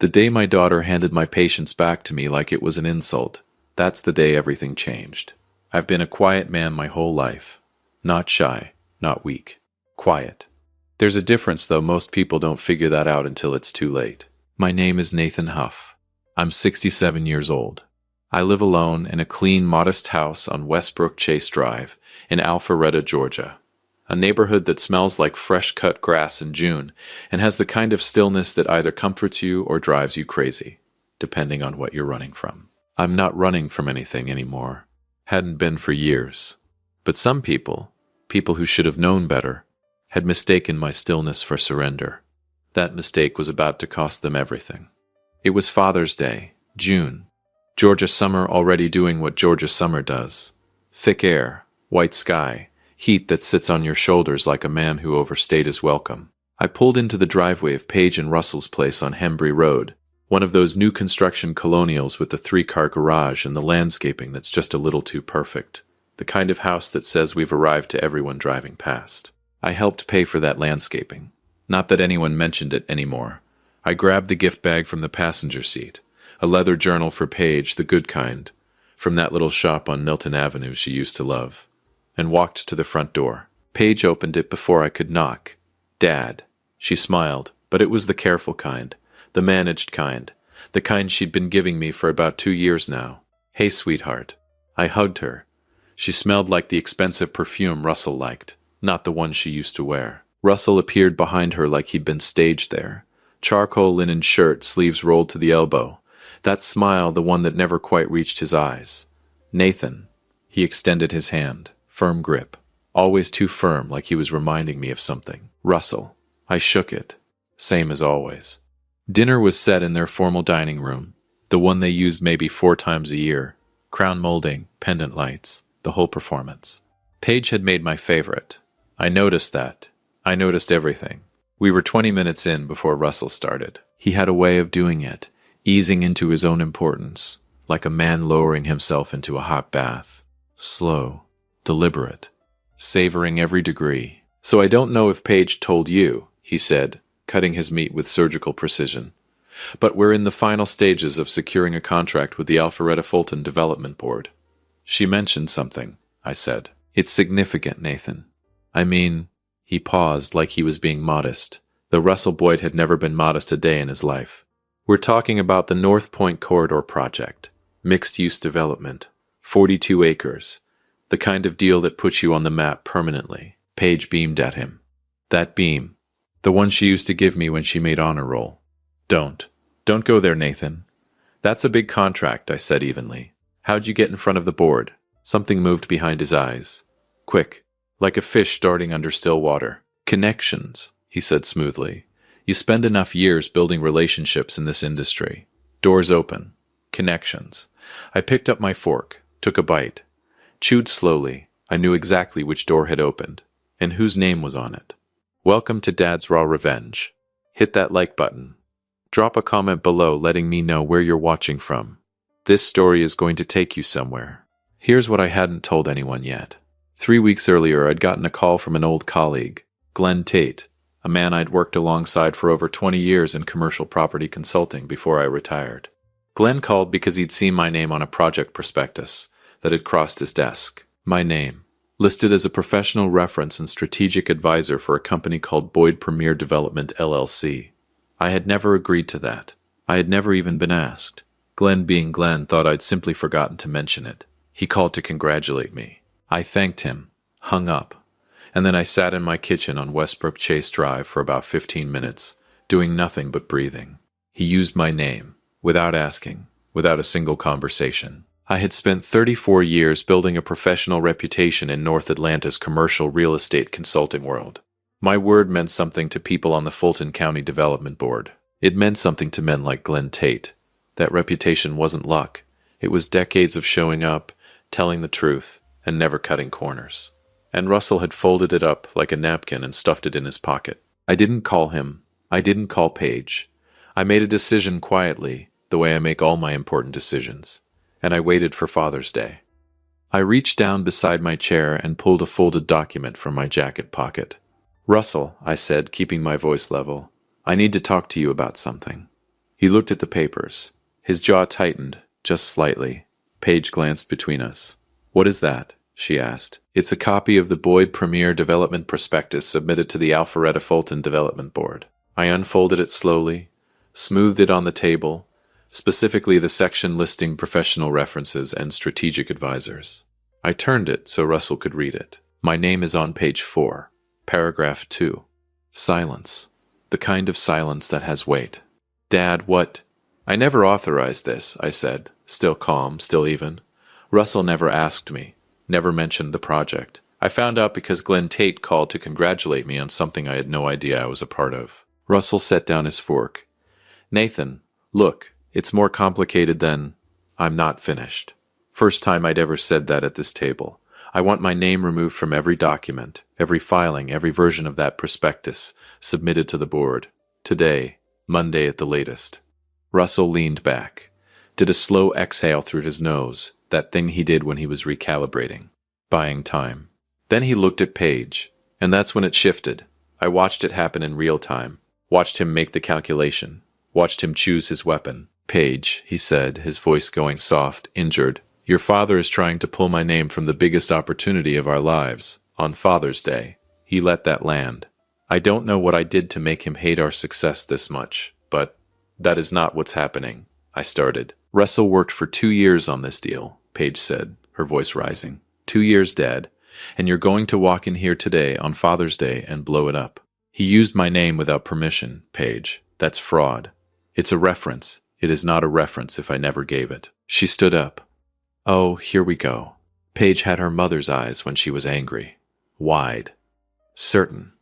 The day my daughter handed my patients back to me like it was an insult, that's the day everything changed. I've been a quiet man my whole life. Not shy, not weak. Quiet. There's a difference, though most people don't figure that out until it's too late. My name is Nathan Huff. I'm 67 years old. I live alone in a clean, modest house on Westbrook Chase Drive in Alpharetta, Georgia. A neighborhood that smells like fresh-cut grass in June and has the kind of stillness that either comforts you or drives you crazy, depending on what you're running from. I'm not running from anything anymore. Hadn't been for years. But some people who should have known better, had mistaken my stillness for surrender. That mistake was about to cost them everything. It was Father's Day, June. Georgia summer already doing what Georgia summer does. Thick air, white sky, heat that sits on your shoulders like a man who overstayed his welcome. I pulled into the driveway of Page and Russell's place on Hembry Road, one of those new construction colonials with the 3-car garage and the landscaping that's just a little too perfect. The kind of house that says we've arrived to everyone driving past. I helped pay for that landscaping. Not that anyone mentioned it anymore. I grabbed the gift bag from the passenger seat, a leather journal for Paige, the good kind, from that little shop on Milton Avenue she used to love, and walked to the front door. Paige opened it before I could knock. Dad. She smiled, but it was the careful kind, the managed kind, the kind she'd been giving me for about 2 years now. Hey, sweetheart. I hugged her. She smelled like the expensive perfume Russell liked, not the one she used to wear. Russell appeared behind her like he'd been staged there. Charcoal linen shirt, sleeves rolled to the elbow. That smile, the one that never quite reached his eyes. Nathan. He extended his hand. Firm grip. Always too firm, like he was reminding me of something. Russell. I shook it. Same as always. Dinner was set in their formal dining room, the one they used maybe 4 times a year. Crown molding, pendant lights, the whole performance. Paige had made my favorite. I noticed that. I noticed everything. We were 20 minutes in before Russell started. He had a way of doing it, easing into his own importance, like a man lowering himself into a hot bath. Slow, deliberate, savoring every degree. So I don't know if Paige told you, he said, cutting his meat with surgical precision. But we're in the final stages of securing a contract with the Alpharetta Fulton Development Board. She mentioned something, I said. It's significant, Nathan. I mean, he paused like he was being modest, though Russell Boyd had never been modest a day in his life. We're talking about the North Point Corridor project, mixed-use development, 42 acres, the kind of deal that puts you on the map permanently. Paige beamed at him. That beam, the one she used to give me when she made honor roll. Don't go there, Nathan. That's a big contract, I said evenly. How'd you get in front of the board? Something moved behind his eyes. Quick, like a fish darting under still water. Connections, he said smoothly. You spend enough years building relationships in this industry. Doors open. Connections. I picked up my fork, took a bite. Chewed slowly. I knew exactly which door had opened, and whose name was on it. Welcome to Dad's Raw Revenge. Hit that like button. Drop a comment below letting me know where you're watching from. This story is going to take you somewhere. Here's what I hadn't told anyone yet. 3 weeks earlier, I'd gotten a call from an old colleague, Glenn Tate, a man I'd worked alongside for over 20 years in commercial property consulting before I retired. Glenn called because he'd seen my name on a project prospectus that had crossed his desk. My name, listed as a professional reference and strategic advisor for a company called Boyd Premier Development, LLC. I had never agreed to that. I had never even been asked. Glenn, being Glenn, thought I'd simply forgotten to mention it. He called to congratulate me. I thanked him, hung up, and then I sat in my kitchen on Westbrook Chase Drive for about 15 minutes, doing nothing but breathing. He used my name, without asking, without a single conversation. I had spent 34 years building a professional reputation in North Atlanta's commercial real estate consulting world. My word meant something to people on the Fulton County Development Board. It meant something to men like Glenn Tate. That reputation wasn't luck. It was decades of showing up, telling the truth, and never cutting corners. And Russell had folded it up like a napkin and stuffed it in his pocket. I didn't call him. I didn't call Paige. I made a decision quietly, the way I make all my important decisions. And I waited for Father's Day. I reached down beside my chair and pulled a folded document from my jacket pocket. Russell, I said, keeping my voice level, I need to talk to you about something. He looked at the papers. His jaw tightened, just slightly. Paige glanced between us. "What is that?" she asked. "It's a copy of the Boyd Premier Development Prospectus submitted to the Alpharetta Fulton Development Board." I unfolded it slowly, smoothed it on the table, specifically the section listing professional references and strategic advisors. I turned it so Russell could read it. My name is on page 4, paragraph 2. Silence. The kind of silence that has weight. "Dad, what—" "I never authorized this," I said, still calm, still even. "Russell never asked me, never mentioned the project. I found out because Glenn Tate called to congratulate me on something I had no idea I was a part of." Russell set down his fork. "Nathan, look, it's more complicated than—" I'm not finished. First time I'd ever said that at this table. I want my name removed from every document, every filing, every version of that prospectus submitted to the board. Today, Monday at the latest. Russell leaned back, did a slow exhale through his nose, that thing he did when he was recalibrating, buying time. Then he looked at Paige, and that's when it shifted. I watched it happen in real time, watched him make the calculation, watched him choose his weapon. "Paige," he said, his voice going soft, injured, "your father is trying to pull my name from the biggest opportunity of our lives, on Father's Day." He let that land. "I don't know what I did to make him hate our success this much, but that is not what's happening," I started. "Russell worked for 2 years on this deal," Paige said, her voice rising. 2 years, Dad, and you're going to walk in here today on Father's Day and blow it up. He used my name without permission, Paige. That's fraud. It's a reference. It is not a reference if I never gave it." She stood up. Oh, here we go. Paige had her mother's eyes when she was angry. Wide. Certain.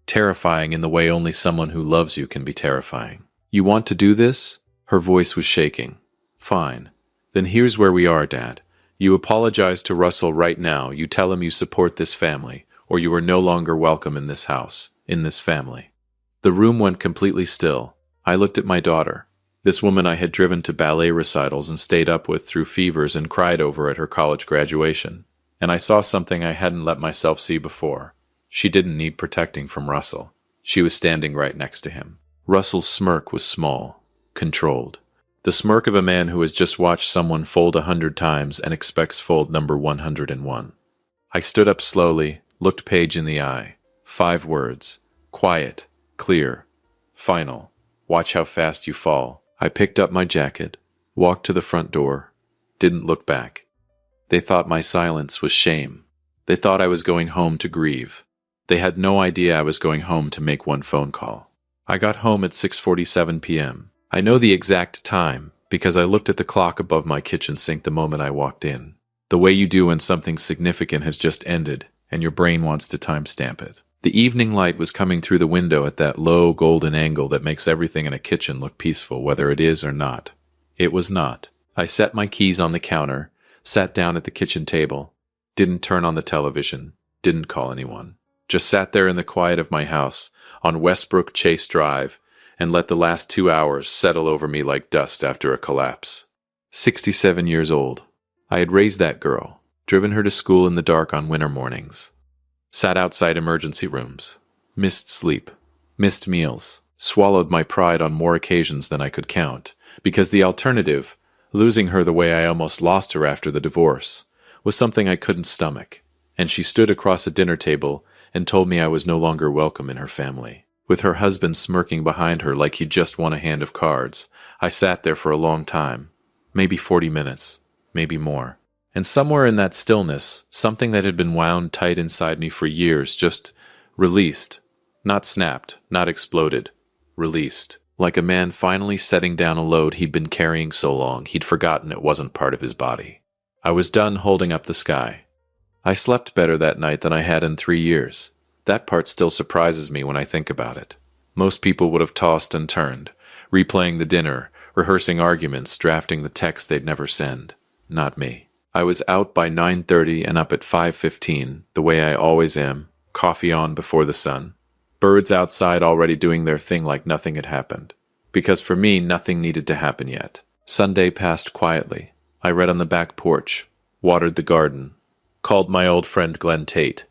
Terrifying in the way only someone who loves you can be terrifying. "You want to do this?" Her voice was shaking. "Fine. Then here's where we are, Dad. You apologize to Russell right now. You tell him you support this family, or you are no longer welcome in this house, in this family." The room went completely still. I looked at my daughter, this woman I had driven to ballet recitals and stayed up with through fevers and cried over at her college graduation. And I saw something I hadn't let myself see before. She didn't need protecting from Russell. She was standing right next to him. Russell's smirk was small, controlled. The smirk of a man who has just watched someone fold 100 times and expects fold number 101. I stood up slowly, looked Paige in the eye. 5 words. Quiet, clear, final. Watch how fast you fall. I picked up my jacket, walked to the front door, didn't look back. They thought my silence was shame. They thought I was going home to grieve. They had no idea I was going home to make one phone call. I got home at 6:47 p.m. I know the exact time because I looked at the clock above my kitchen sink the moment I walked in. The way you do when something significant has just ended and your brain wants to timestamp it. The evening light was coming through the window at that low golden angle that makes everything in a kitchen look peaceful, whether it is or not. It was not. I set my keys on the counter, sat down at the kitchen table, didn't turn on the television, didn't call anyone. Just sat there in the quiet of my house on Westbrook Chase Drive and let the last 2 hours settle over me like dust after a collapse. 67 years old. I had raised that girl, driven her to school in the dark on winter mornings. Sat outside emergency rooms, missed sleep, missed meals, swallowed my pride on more occasions than I could count, because the alternative, losing her the way I almost lost her after the divorce, was something I couldn't stomach, and she stood across a dinner table and told me I was no longer welcome in her family. With her husband smirking behind her like he'd just won a hand of cards, I sat there for a long time, maybe 40 minutes, maybe more. And somewhere in that stillness, something that had been wound tight inside me for years just released. Not snapped, not exploded. Released. Like a man finally setting down a load he'd been carrying so long he'd forgotten it wasn't part of his body. I was done holding up the sky. I slept better that night than I had in 3 years. That part still surprises me when I think about it. Most people would have tossed and turned, replaying the dinner, rehearsing arguments, drafting the text they'd never send. Not me. I was out by 9:30 and up at 5:15, the way I always am, coffee on before the sun. Birds outside already doing their thing like nothing had happened. Because for me, nothing needed to happen yet. Sunday passed quietly. I read on the back porch, watered the garden, called my old friend Glenn Tate.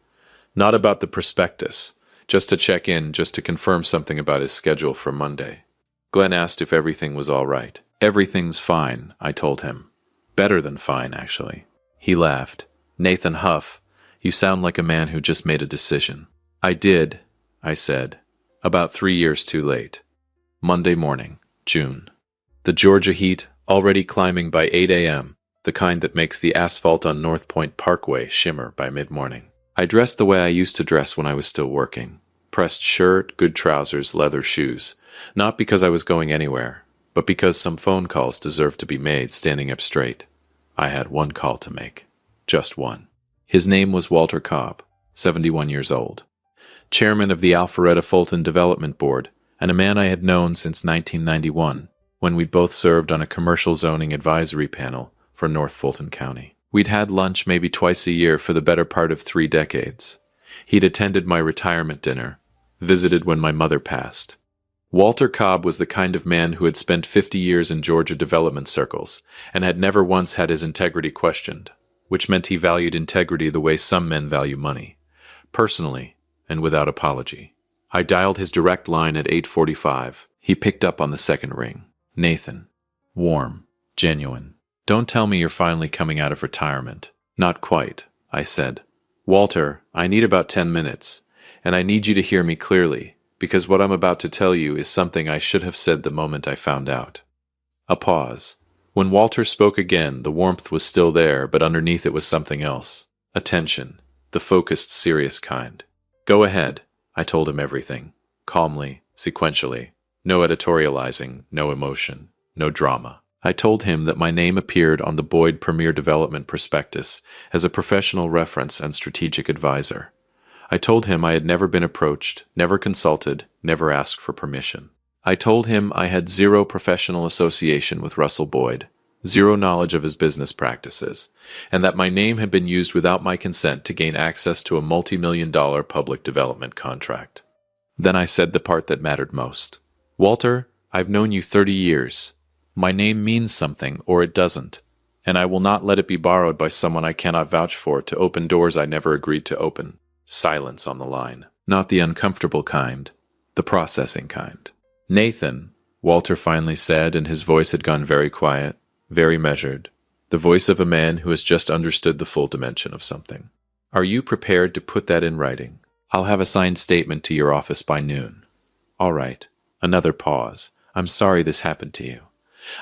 Not about the prospectus, just to check in, just to confirm something about his schedule for Monday. Glenn asked if everything was all right. Everything's fine, I told him. Better than fine, actually. He laughed. Nathan Huff, you sound like a man who just made a decision. I did, I said. About 3 years too late. Monday morning, June. The Georgia heat, already climbing by 8 a.m., the kind that makes the asphalt on North Point Parkway shimmer by mid-morning. I dressed the way I used to dress when I was still working. Pressed shirt, good trousers, leather shoes. Not because I was going anywhere, but because some phone calls deserved to be made standing up straight. I had one call to make. Just one. His name was Walter Cobb, 71 years old. Chairman of the Alpharetta Fulton Development Board, and a man I had known since 1991, when we'd both served on a commercial zoning advisory panel for North Fulton County. We'd had lunch maybe twice a year for the better part of 3 decades. He'd attended my retirement dinner, visited when my mother passed. Walter Cobb was the kind of man who had spent 50 years in Georgia development circles and had never once had his integrity questioned, which meant he valued integrity the way some men value money, personally and without apology. I dialed his direct line at 8:45. He picked up on the second ring. Nathan. Warm. Genuine. Don't tell me you're finally coming out of retirement. Not quite, I said. Walter, I need about 10 minutes, and I need you to hear me clearly, because what I'm about to tell you is something I should have said the moment I found out. A pause. When Walter spoke again, the warmth was still there, but underneath it was something else. Attention. The focused, serious kind. Go ahead. I told him everything. Calmly, sequentially. No editorializing, no emotion, no drama. I told him that my name appeared on the Boyd Premier Development Prospectus as a professional reference and strategic advisor. I told him I had never been approached, never consulted, never asked for permission. I told him I had zero professional association with Russell Boyd, zero knowledge of his business practices, and that my name had been used without my consent to gain access to a multi-million-dollar public development contract. Then I said the part that mattered most. Walter, I've known you 30 years. My name means something, or it doesn't, and I will not let it be borrowed by someone I cannot vouch for to open doors I never agreed to open. Silence on the line. Not the uncomfortable kind, the processing kind. Nathan, Walter finally said, and his voice had gone very quiet, very measured, the voice of a man who has just understood the full dimension of something. Are you prepared to put that in writing? I'll have a signed statement to your office by noon. All right. Another pause. I'm sorry this happened to you.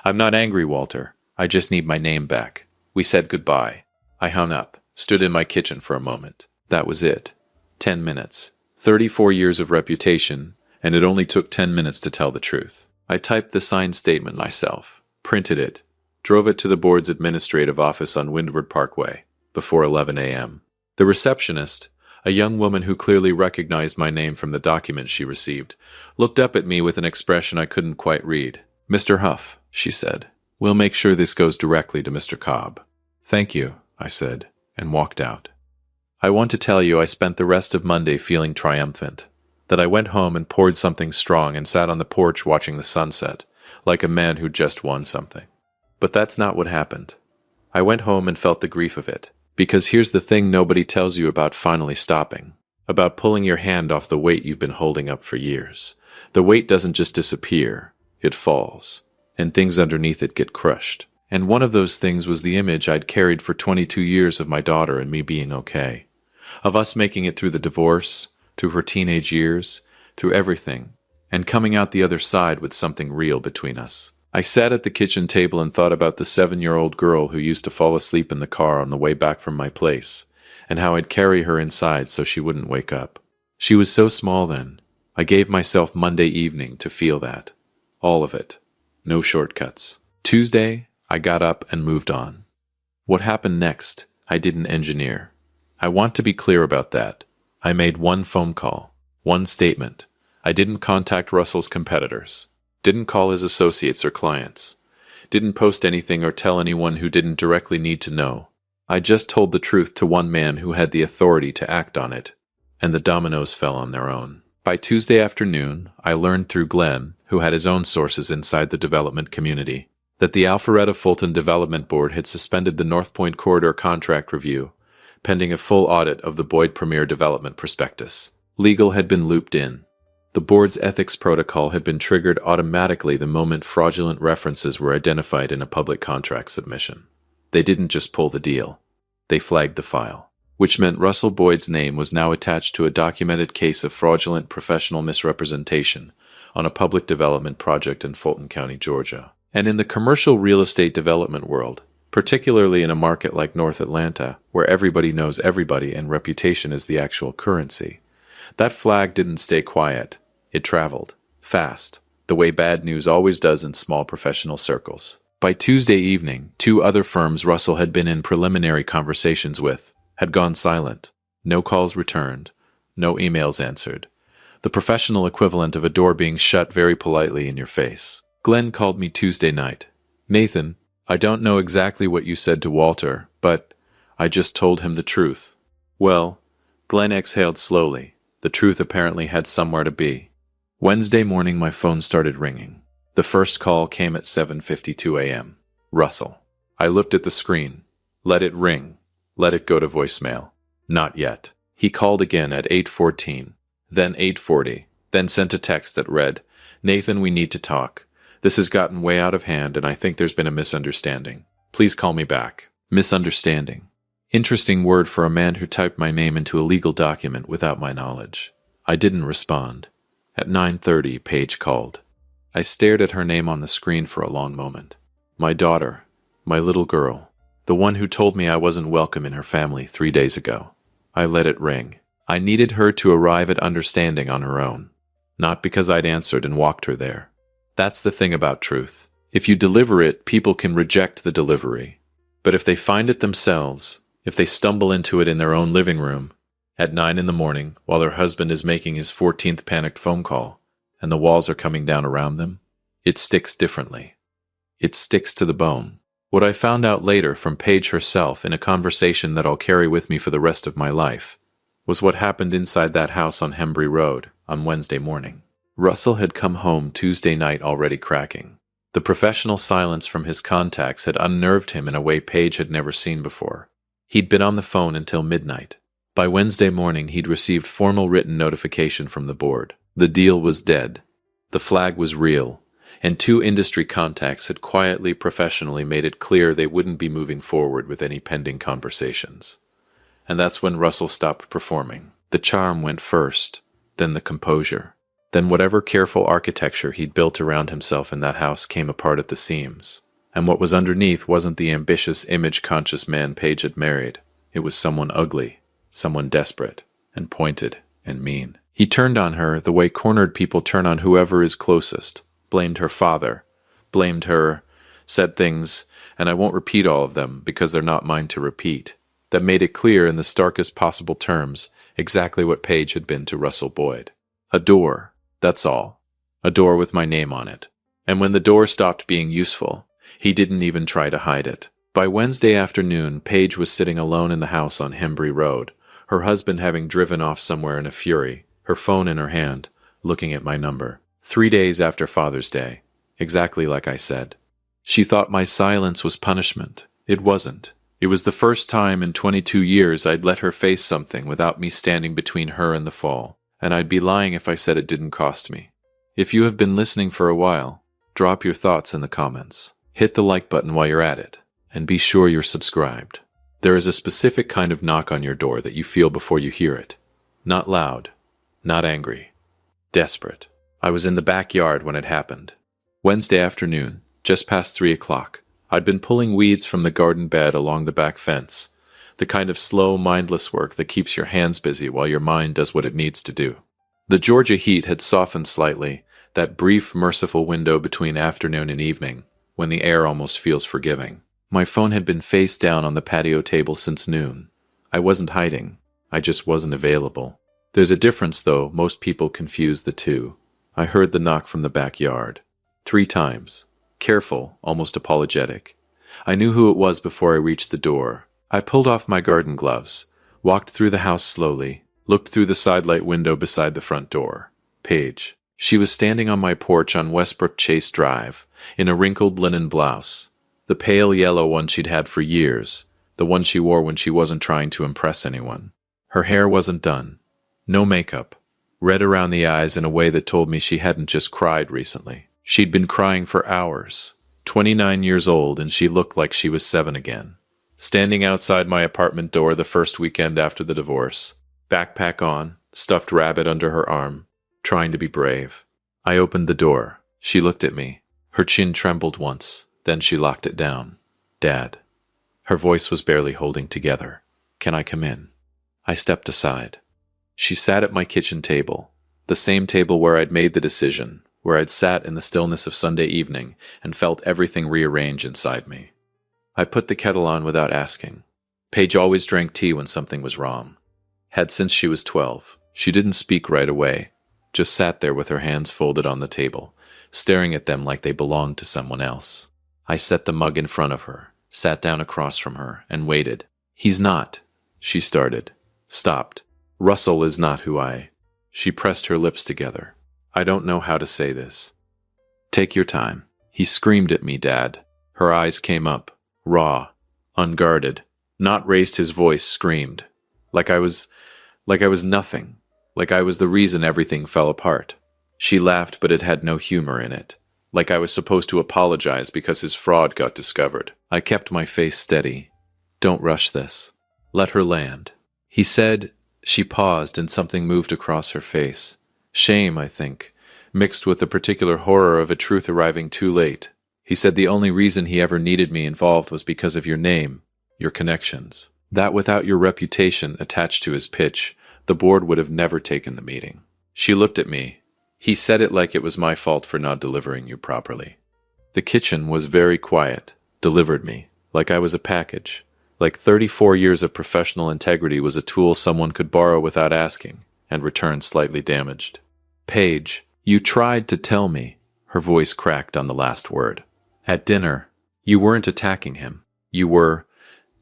I'm not angry, Walter. I just need my name back. We said goodbye. I hung up, stood in my kitchen for a moment. That was it. 10 minutes. 34 years of reputation, and it only took 10 minutes to tell the truth. I typed the signed statement myself, printed it, drove it to the board's administrative office on Windward Parkway, before 11 a.m. The receptionist, a young woman who clearly recognized my name from the document she received, looked up at me with an expression I couldn't quite read. Mr. Huff, she said, we'll make sure this goes directly to Mr. Cobb. Thank you, I said, and walked out. I want to tell you I spent the rest of Monday feeling triumphant, that I went home and poured something strong and sat on the porch watching the sunset, like a man who just won something. But that's not what happened. I went home and felt the grief of it, because here's the thing nobody tells you about finally stopping, about pulling your hand off the weight you've been holding up for years. The weight doesn't just disappear, it falls, and things underneath it get crushed. And one of those things was the image I'd carried for 22 years of my daughter and me being okay, of us making it through the divorce, through her teenage years, through everything, and coming out the other side with something real between us. I sat at the kitchen table and thought about the 7-year-old girl who used to fall asleep in the car on the way back from my place, and how I'd carry her inside so she wouldn't wake up. She was so small then. I gave myself Monday evening to feel that. All of it. No shortcuts. Tuesday, I got up and moved on. What happened next, I didn't engineer. I want to be clear about that. I made one phone call, one statement. I didn't contact Russell's competitors. Didn't call his associates or clients. Didn't post anything or tell anyone who didn't directly need to know. I just told the truth to one man who had the authority to act on it, and the dominoes fell on their own. By Tuesday afternoon, I learned through Glenn, who had his own sources inside the development community, that the Alpharetta Fulton Development Board had suspended the North Point Corridor contract review, pending a full audit of the Boyd Premier Development Prospectus. Legal had been looped in. The board's ethics protocol had been triggered automatically the moment fraudulent references were identified in a public contract submission. They didn't just pull the deal. They flagged the file, which meant Russell Boyd's name was now attached to a documented case of fraudulent professional misrepresentation on a public development project in Fulton County, Georgia. And in the commercial real estate development world, particularly in a market like North Atlanta, where everybody knows everybody and reputation is the actual currency, that flag didn't stay quiet. It traveled, fast, the way bad news always does in small professional circles. By Tuesday evening, 2 other firms Russell had been in preliminary conversations with had gone silent. No calls returned, no emails answered. The professional equivalent of a door being shut very politely in your face. Glenn called me Tuesday night. "Nathan, I don't know exactly what you said to Walter, but I just told him the truth." Well, Glenn exhaled slowly. The truth apparently had somewhere to be. Wednesday morning my phone started ringing. The first call came at 7:52 a.m. Russell. I looked at the screen. Let it ring. Let it go to voicemail. Not yet. He called again at 8:14, then 8:40, then sent a text that read, "Nathan, we need to talk. This has gotten way out of hand and I think there's been a misunderstanding. Please call me back." Misunderstanding. Interesting word for a man who typed my name into a legal document without my knowledge. I didn't respond. At 9:30, Paige called. I stared at her name on the screen for a long moment. My daughter, my little girl, the one who told me I wasn't welcome in her family 3 days ago. I let it ring. I needed her to arrive at understanding on her own, not because I'd answered and walked her there. That's the thing about truth. If you deliver it, people can reject the delivery. But if they find it themselves, if they stumble into it in their own living room, at 9 in the morning, while their husband is making his 14th panicked phone call, and the walls are coming down around them, it sticks differently. It sticks to the bone. What I found out later from Paige herself in a conversation that I'll carry with me for the rest of my life was what happened inside that house on Hembry Road on Wednesday morning. Russell had come home Tuesday night already cracking. The professional silence from his contacts had unnerved him in a way Paige had never seen before. He'd been on the phone until midnight. By Wednesday morning, he'd received formal written notification from the board. The deal was dead. The flag was real, and 2 industry contacts had quietly, professionally made it clear they wouldn't be moving forward with any pending conversations. And that's when Russell stopped performing. The charm went first, then the composure. Then whatever careful architecture he'd built around himself in that house came apart at the seams. And what was underneath wasn't the ambitious, image-conscious man Paige had married. It was someone ugly, someone desperate, and pointed, and mean. He turned on her the way cornered people turn on whoever is closest, blamed her father, blamed her, said things, and I won't repeat all of them because they're not mine to repeat, that made it clear in the starkest possible terms exactly what Paige had been to Russell Boyd. A door, that's all. A door with my name on it. And when the door stopped being useful, he didn't even try to hide it. By Wednesday afternoon, Paige was sitting alone in the house on Hembry Road, her husband having driven off somewhere in a fury, her phone in her hand, looking at my number. 3 days after Father's Day, exactly like I said. She thought my silence was punishment. It wasn't. It was the first time in 22 years I'd let her face something without me standing between her and the fall, and I'd be lying if I said it didn't cost me. If you have been listening for a while, drop your thoughts in the comments. Hit the like button while you're at it, and be sure you're subscribed. There is a specific kind of knock on your door that you feel before you hear it. Not loud, not angry, desperate. I was in the backyard when it happened. Wednesday afternoon, just past 3 o'clock. I'd been pulling weeds from the garden bed along the back fence, the kind of slow, mindless work that keeps your hands busy while your mind does what it needs to do. The Georgia heat had softened slightly, that brief, merciful window between afternoon and evening, when the air almost feels forgiving. My phone had been face down on the patio table since noon. I wasn't hiding. I just wasn't available. There's a difference, though. Most people confuse the two. I heard the knock from the backyard. 3 times. Careful, almost apologetic. I knew who it was before I reached the door. I pulled off my garden gloves, walked through the house slowly, looked through the sidelight window beside the front door. Paige. She was standing on my porch on Westbrook Chase Drive, in a wrinkled linen blouse, the pale yellow one she'd had for years, the one she wore when she wasn't trying to impress anyone. Her hair wasn't done. No makeup. red around the eyes in a way that told me she hadn't just cried recently. She'd been crying for hours. 29 years old, and she looked like she was 7 again. Standing outside my apartment door the first weekend after the divorce, backpack on, stuffed rabbit under her arm, trying to be brave. I opened the door. She looked at me. Her chin trembled once, then she locked it down. Dad. Her voice was barely holding together. Can I come in? I stepped aside. She sat at my kitchen table, the same table where I'd made the decision, where I'd sat in the stillness of Sunday evening and felt everything rearrange inside me. I put the kettle on without asking. Paige always drank tea when something was wrong. Had since she was 12. She didn't speak right away, just sat there with her hands folded on the table, staring at them like they belonged to someone else. I set the mug in front of her, sat down across from her, and waited. He's not, she started. Stopped. Russell is not who I... She pressed her lips together. I don't know how to say this. Take your time. He screamed at me, Dad. Her eyes came up, raw, unguarded. Not raised his voice, screamed. Like I was nothing. Like I was the reason everything fell apart. She laughed, but it had no humor in it. Like I was supposed to apologize because his fraud got discovered. I kept my face steady. Don't rush this. Let her land. He said... She paused and something moved across her face. Shame, I think, mixed with the particular horror of a truth arriving too late. He said the only reason he ever needed me involved was because of your name, your connections. That without your reputation attached to his pitch, the board would have never taken the meeting. She looked at me. He said it like it was my fault for not delivering you properly. The kitchen was very quiet, delivered me, like I was a package. Like 34 years of professional integrity was a tool someone could borrow without asking, and return slightly damaged. Paige, you tried to tell me. Her voice cracked on the last word. At dinner, you weren't attacking him. You were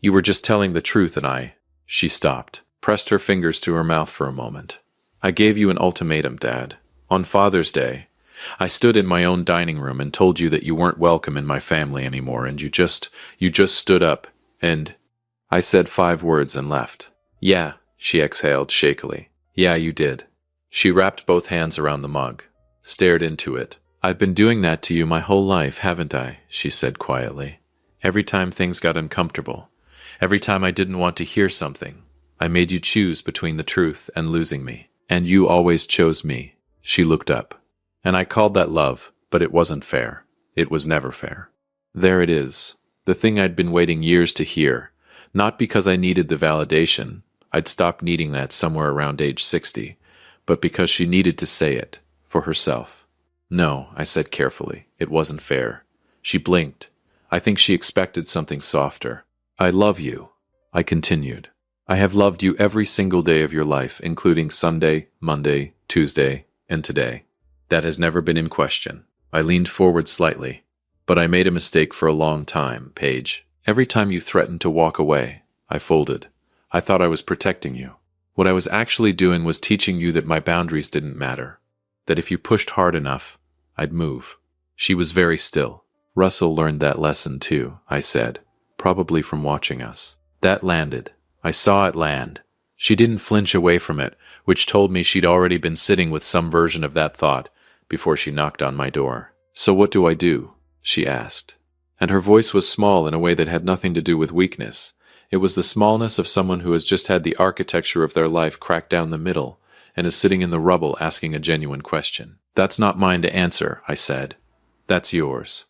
just telling the truth, and She stopped, pressed her fingers to her mouth for a moment. I gave you an ultimatum, Dad. On Father's Day, I stood in my own dining room and told you that you weren't welcome in my family anymore, and you just stood up, and... I said 5 words and left. Yeah, she exhaled shakily. Yeah, you did. She wrapped both hands around the mug, stared into it. I've been doing that to you my whole life, haven't I? She said quietly. Every time things got uncomfortable, every time I didn't want to hear something, I made you choose between the truth and losing me. And you always chose me. She looked up. And I called that love, but it wasn't fair. It was never fair. There it is, the thing I'd been waiting years to hear. Not because I needed the validation, I'd stopped needing that somewhere around age 60, but because she needed to say it, for herself. No, I said carefully, it wasn't fair. She blinked. I think she expected something softer. I love you, I continued. I have loved you every single day of your life, including Sunday, Monday, Tuesday, and today. That has never been in question. I leaned forward slightly. But I made a mistake for a long time, Paige. Every time you threatened to walk away, I folded. I thought I was protecting you. What I was actually doing was teaching you that my boundaries didn't matter. That if you pushed hard enough, I'd move. She was very still. Russell learned that lesson too, I said, probably from watching us. That landed. I saw it land. She didn't flinch away from it, which told me she'd already been sitting with some version of that thought before she knocked on my door. So what do I do? She asked. And her voice was small in a way that had nothing to do with weakness. It was the smallness of someone who has just had the architecture of their life cracked down the middle and is sitting in the rubble asking a genuine question. That's not mine to answer, I said. That's yours.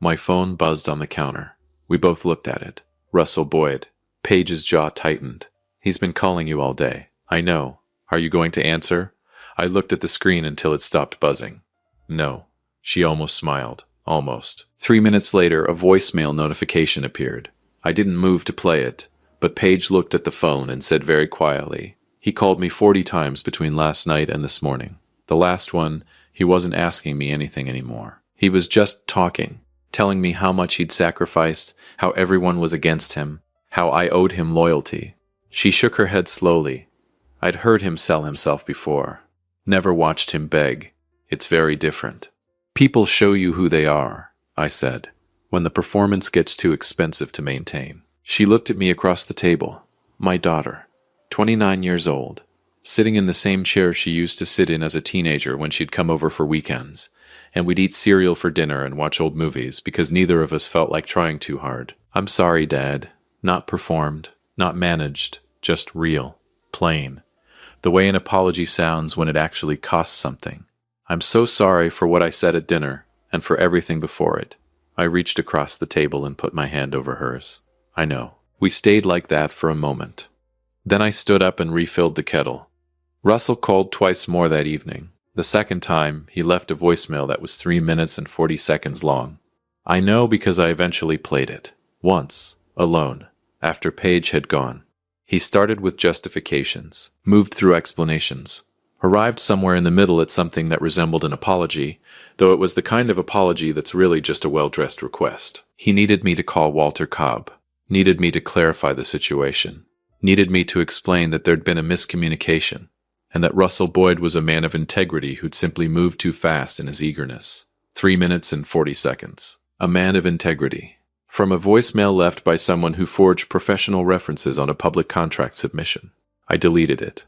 My phone buzzed on the counter. We both looked at it. Russell Boyd. Paige's jaw tightened. He's been calling you all day. I know. Are you going to answer? I looked at the screen until it stopped buzzing. No. She almost smiled. Almost. 3 minutes later, a voicemail notification appeared. I didn't move to play it, but Paige looked at the phone and said very quietly, He called me 40 times between last night and this morning. The last one, he wasn't asking me anything anymore. He was just talking, telling me how much he'd sacrificed, how everyone was against him, how I owed him loyalty. She shook her head slowly. I'd heard him sell himself before. Never watched him beg. It's very different. People show you who they are, I said, when the performance gets too expensive to maintain. She looked at me across the table. My daughter, 29 years old. sitting in the same chair she used to sit in as a teenager when she'd come over for weekends, and we'd eat cereal for dinner and watch old movies because neither of us felt like trying too hard. I'm sorry, Dad. Not performed, not managed, just real, plain. The way an apology sounds when it actually costs something. I'm so sorry for what I said at dinner and for everything before it. I reached across the table and put my hand over hers. I know. We stayed like that for a moment. Then I stood up and refilled the kettle. Russell called twice more that evening. The second time, he left a voicemail that was 3 minutes and 40 seconds long. I know because I eventually played it. Once, alone, after Paige had gone. He started with justifications, moved through explanations, arrived somewhere in the middle at something that resembled an apology, though it was the kind of apology that's really just a well-dressed request. He needed me to call Walter Cobb, needed me to clarify the situation, needed me to explain that there'd been a miscommunication, and that Russell Boyd was a man of integrity who'd simply moved too fast in his eagerness. 3 minutes and 40 seconds. A man of integrity. From a voicemail left by someone who forged professional references on a public contract submission. I deleted it.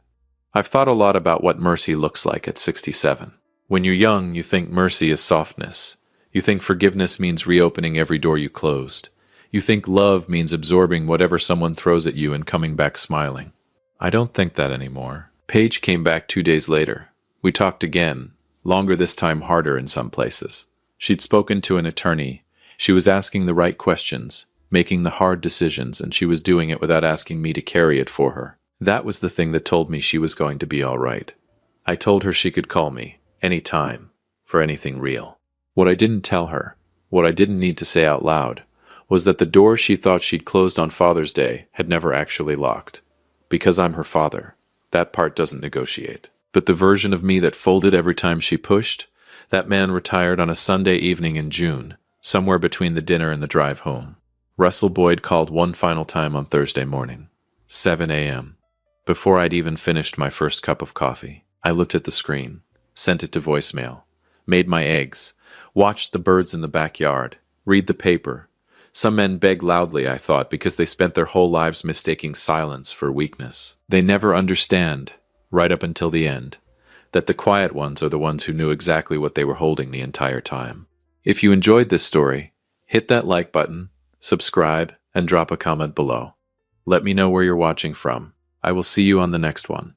I've thought a lot about what mercy looks like at 67. When you're young, you think mercy is softness. You think forgiveness means reopening every door you closed. You think love means absorbing whatever someone throws at you and coming back smiling. I don't think that anymore. Paige came back 2 days later. We talked again, longer this time, harder in some places. She'd spoken to an attorney. She was asking the right questions, making the hard decisions, and she was doing it without asking me to carry it for her. That was the thing that told me she was going to be all right. I told her she could call me, any time, for anything real. What I didn't tell her, what I didn't need to say out loud, was that the door she thought she'd closed on Father's Day had never actually locked. Because I'm her father. That part doesn't negotiate. But the version of me that folded every time she pushed, that man retired on a Sunday evening in June, somewhere between the dinner and the drive home. Russell Boyd called one final time on Thursday morning, 7 a.m. Before I'd even finished my first cup of coffee, I looked at the screen, sent it to voicemail, made my eggs, watched the birds in the backyard, read the paper. Some men beg loudly, I thought, because they spent their whole lives mistaking silence for weakness. They never understand, right up until the end, that the quiet ones are the ones who knew exactly what they were holding the entire time. If you enjoyed this story, hit that like button, subscribe, and drop a comment below. Let me know where you're watching from. I will see you on the next one.